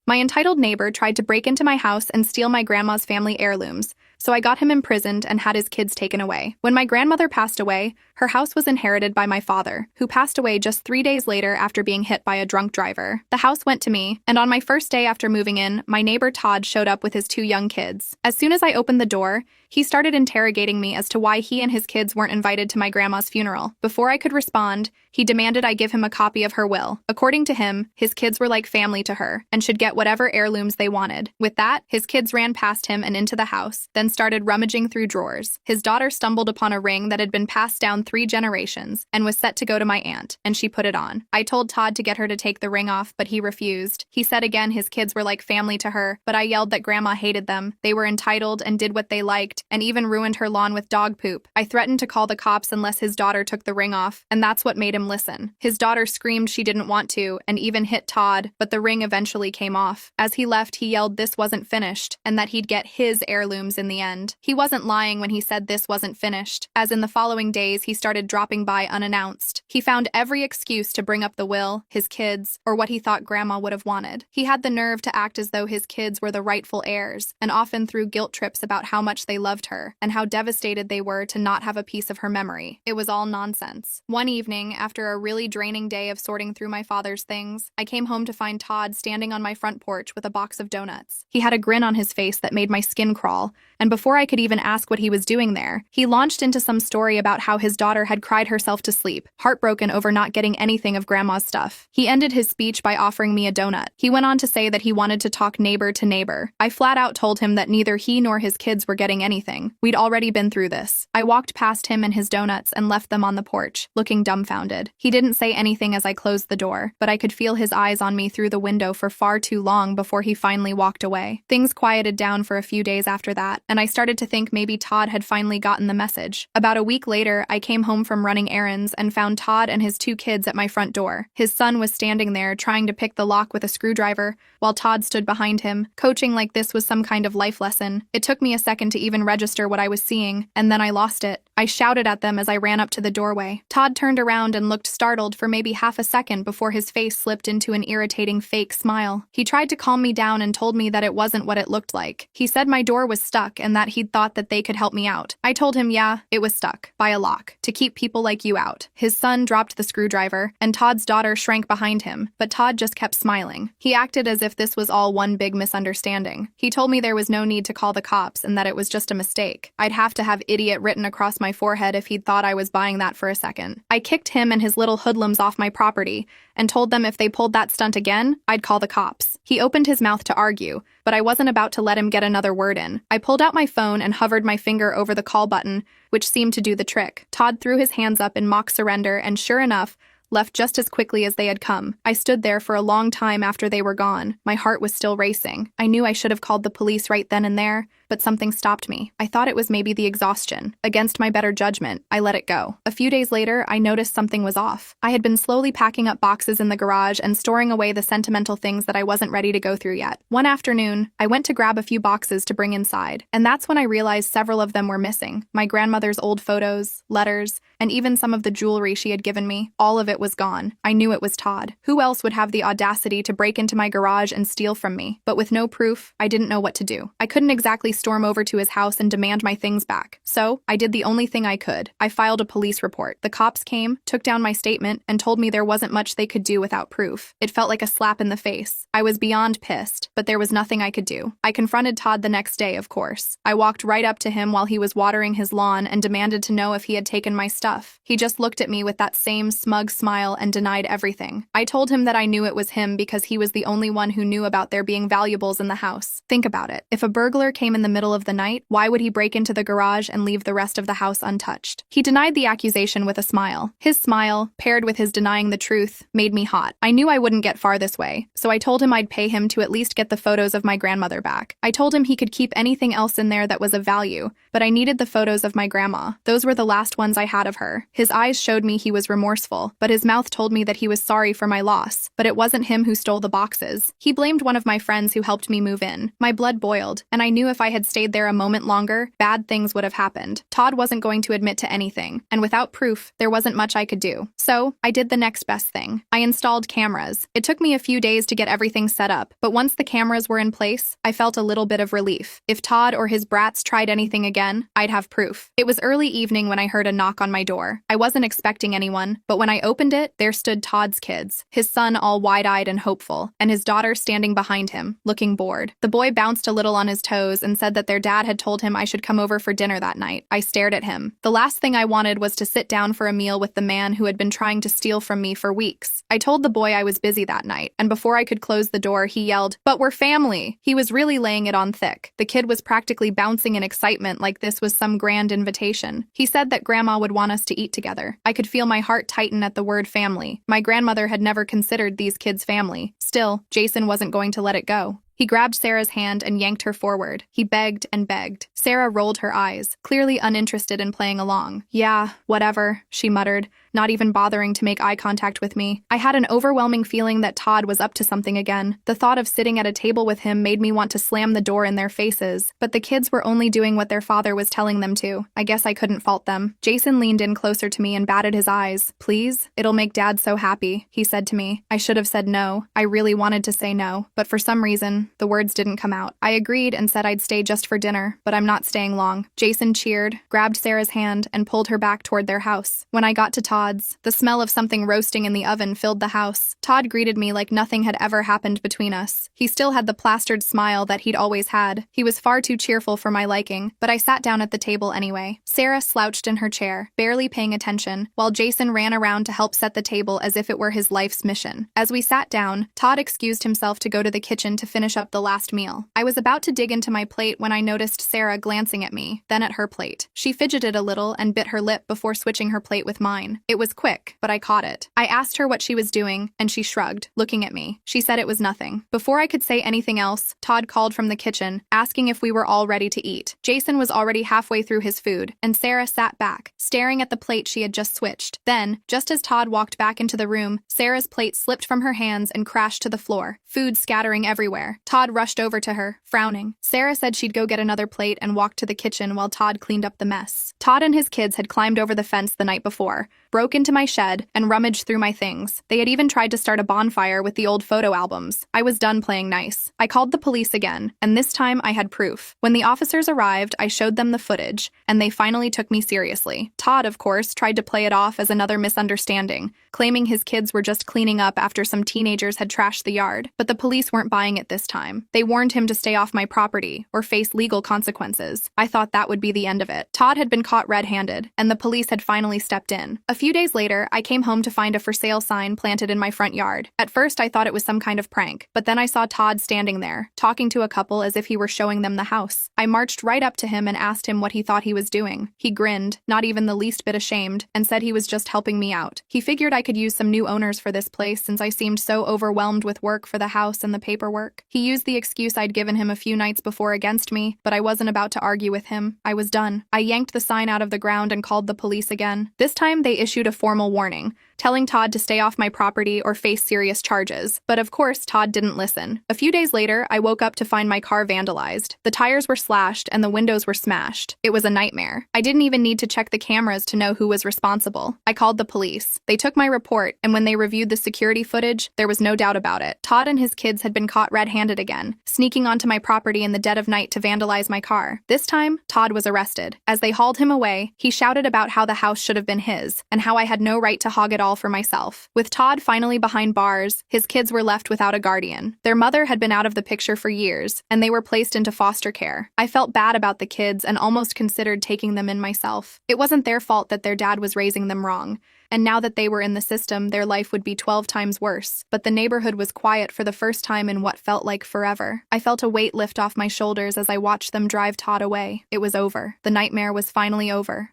My entitled neighbor tried to break into my house and steal my grandma's family heirlooms, so I got him imprisoned and had his kids taken away. When my grandmother passed away, her house was inherited by my father, who passed away just 3 days later after being hit by a drunk driver. The house went to me, and on my first day after moving in, my neighbor Todd showed up with his 2 young kids. As soon as I opened the door, he started interrogating me as to why he and his kids weren't invited to my grandma's funeral. Before I could respond, he demanded I give him a copy of her will. According to him, his kids were like family to her and should get whatever heirlooms they wanted. With that, his kids ran past him and into the house, then started rummaging through drawers. His daughter stumbled upon a ring that had been passed down 3 generations and was set to go to my aunt, and she put it on. I told Todd to get her to take the ring off, but he refused. He said again his kids were like family to her, but I yelled that grandma hated them. They were entitled and did what they liked, and even ruined her lawn with dog poop. I threatened to call the cops unless his daughter took the ring off, and that's what made him listen. His daughter screamed she didn't want to, and even hit Todd, but the ring eventually came off. As he left, he yelled this wasn't finished, and that he'd get his heirlooms in the end. He wasn't lying when he said this wasn't finished, as in the following days he started dropping by unannounced. He found every excuse to bring up the will, his kids, or what he thought grandma would have wanted. He had the nerve to act as though his kids were the rightful heirs, and often threw guilt trips about how much they loved her, and how devastated they were to not have a piece of her memory. It was all nonsense. One evening, after a really draining day of sorting through my father's things, I came home to find Todd standing on my front porch with a box of donuts. He had a grin on his face that made my skin crawl, and before I could even ask what he was doing there, he launched into some story about how his daughter had cried herself to sleep, heartbroken over not getting anything of grandma's stuff. He ended his speech by offering me a donut. He went on to say that he wanted to talk neighbor to neighbor. I flat out told him that neither he nor his kids were getting anything. We'd already been through this. I walked past him and his donuts and left them on the porch, looking dumbfounded. He didn't say anything as I closed the door, but I could feel his eyes on me through the window for far too long before he finally walked away. Things quieted down for a few days after that, and I started to think maybe Todd had finally gotten the message. About a week later, I came home from running errands and found Todd and his 2 kids at my front door. His son was standing there trying to pick the lock with a screwdriver, while Todd stood behind him. Coaching like this was some kind of life lesson. It took me a second to even register what I was seeing, and then I lost it. I shouted at them as I ran up to the doorway. Todd turned around and looked startled for maybe half a second before his face slipped into an irritating fake smile. He tried to calm me down and told me that it wasn't what it looked like. He said my door was stuck and that he'd thought that they could help me out. I told him, yeah, it was stuck by a lock to keep people like you out. His son dropped the screwdriver, and Todd's daughter shrank behind him, but Todd just kept smiling. He acted as if this was all one big misunderstanding. He told me there was no need to call the cops and that it was just a mistake. I'd have to have idiot written across my forehead if he'd thought I was buying that for a second. I kicked him and his little hoodlums off my property and told them if they pulled that stunt again, I'd call the cops. He opened his mouth to argue, but I wasn't about to let him get another word in. I pulled out my phone and hovered my finger over the call button, which seemed to do the trick. Todd threw his hands up in mock surrender and, sure enough, left just as quickly as they had come. I stood there for a long time after they were gone. My heart was still racing. I knew I should have called the police right then and there, but something stopped me. I thought it was maybe the exhaustion. Against my better judgment, I let it go. A few days later, I noticed something was off. I had been slowly packing up boxes in the garage and storing away the sentimental things that I wasn't ready to go through yet. One afternoon, I went to grab a few boxes to bring inside, and that's when I realized several of them were missing. My grandmother's old photos, letters, and even some of the jewelry she had given me. All of it was gone. I knew it was Todd. Who else would have the audacity to break into my garage and steal from me? But with no proof, I didn't know what to do. I couldn't exactly storm over to his house and demand my things back. So, I did the only thing I could. I filed a police report. The cops came, took down my statement, and told me there wasn't much they could do without proof. It felt like a slap in the face. I was beyond pissed, but there was nothing I could do. I confronted Todd the next day, of course. I walked right up to him while he was watering his lawn and demanded to know if he had taken my stuff. He just looked at me with that same smug smile and denied everything. I told him that I knew it was him because he was the only one who knew about there being valuables in the house. Think about it. If a burglar came in the middle of the night, why would he break into the garage and leave the rest of the house untouched? He denied the accusation with a smile. His smile, paired with his denying the truth, made me hot. I knew I wouldn't get far this way, so I told him I'd pay him to at least get the photos of my grandmother back. I told him he could keep anything else in there that was of value, but I needed the photos of my grandma. Those were the last ones I had of her. His eyes showed me he was remorseful, but his mouth told me that he was sorry for my loss. But it wasn't him who stole the boxes. He blamed one of my friends who helped me move in. My blood boiled, and I knew if I had stayed there a moment longer, bad things would have happened. Todd wasn't going to admit to anything, and without proof, there wasn't much I could do. So, I did the next best thing. I installed cameras. It took me a few days to get everything set up, but once the cameras were in place, I felt a little bit of relief. If Todd or his brats tried anything again, I'd have proof. It was early evening when I heard a knock on my door. I wasn't expecting anyone, but when I opened it, there stood Todd's kids, his son all wide-eyed and hopeful, and his daughter standing behind him, looking bored. The boy bounced a little on his toes and said that their dad had told him I should come over for dinner that night. I stared at him. The last thing I wanted was to sit down for a meal with the man who had been trying to steal from me for weeks. I told the boy I was busy that night, and before I could close the door, he yelled, "But we're family!" He was really laying it on thick. The kid was practically bouncing in excitement like this was some grand invitation. He said that Grandma would want us to eat together. I could feel my heart tighten at the word family. My grandmother had never considered these kids family. Still, Jason wasn't going to let it go. He grabbed Sarah's hand and yanked her forward. He begged and begged. Sarah rolled her eyes, clearly uninterested in playing along. "Yeah, whatever," she muttered, not even bothering to make eye contact with me. I had an overwhelming feeling that Todd was up to something again. The thought of sitting at a table with him made me want to slam the door in their faces, but the kids were only doing what their father was telling them to. I guess I couldn't fault them. Jason leaned in closer to me and batted his eyes. "Please? It'll make Dad so happy," he said to me. I should have said no. I really wanted to say no, but for some reason, the words didn't come out. I agreed and said I'd stay just for dinner, but I'm not staying long. Jason cheered, grabbed Sarah's hand, and pulled her back toward their house. When I got to Todd's, the smell of something roasting in the oven filled the house. Todd greeted me like nothing had ever happened between us. He still had the plastered smile that he'd always had. He was far too cheerful for my liking, but I sat down at the table anyway. Sarah slouched in her chair, barely paying attention, while Jason ran around to help set the table as if it were his life's mission. As we sat down, Todd excused himself to go to the kitchen to finish up the last meal. I was about to dig into my plate when I noticed Sarah glancing at me, then at her plate. She fidgeted a little and bit her lip before switching her plate with mine. It was quick, but I caught it. I asked her what she was doing, and she shrugged, looking at me. She said it was nothing. Before I could say anything else, Todd called from the kitchen, asking if we were all ready to eat. Jason was already halfway through his food, and Sarah sat back, staring at the plate she had just switched. Then, just as Todd walked back into the room, Sarah's plate slipped from her hands and crashed to the floor, food scattering everywhere. Todd rushed over to her, frowning. Sarah said she'd go get another plate and walked to the kitchen while Todd cleaned up the mess. Todd and his kids had climbed over the fence the night before, broke into my shed, and rummaged through my things. They had even tried to start a bonfire with the old photo albums. I was done playing nice. I called the police again, and this time I had proof. When the officers arrived, I showed them the footage, and they finally took me seriously. Todd, of course, tried to play it off as another misunderstanding, claiming his kids were just cleaning up after some teenagers had trashed the yard. But the police weren't buying it this time. They warned him to stay off my property or face legal consequences. I thought that would be the end of it. Todd had been caught red-handed, and the police had finally stepped in. A few days later, I came home to find a for sale sign planted in my front yard. At first, I thought it was some kind of prank, but then I saw Todd standing there, talking to a couple as if he were showing them the house. I marched right up to him and asked him what he thought he was doing. He grinned, not even the least bit ashamed, and said he was just helping me out. He figured I could use some new owners for this place since I seemed so overwhelmed with work for the house and the paperwork. He used the excuse I'd given him a few nights before against me, but I wasn't about to argue with him. I was done. I yanked the sign out of the ground and called the police again. This time they issued a formal warning, telling Todd to stay off my property or face serious charges. But of course, Todd didn't listen. A few days later, I woke up to find my car vandalized. The tires were slashed and the windows were smashed. It was a nightmare. I didn't even need to check the cameras to know who was responsible. I called the police. They took my report, and when they reviewed the security footage, there was no doubt about it. Todd and his kids had been caught red-handed again, sneaking onto my property in the dead of night to vandalize my car. This time, Todd was arrested. As they hauled him away, he shouted about how the house should have been his, and how I had no right to hog it all for myself. With Todd finally behind bars, his kids were left without a guardian. Their mother had been out of the picture for years, and they were placed into foster care. I felt bad about the kids and almost considered taking them in myself. It wasn't their fault that their dad was raising them wrong, and now that they were in the system, their life would be 12 times worse. But the neighborhood was quiet for the first time in what felt like forever. I felt a weight lift off my shoulders as I watched them drive Todd away. It was over. The nightmare was finally over.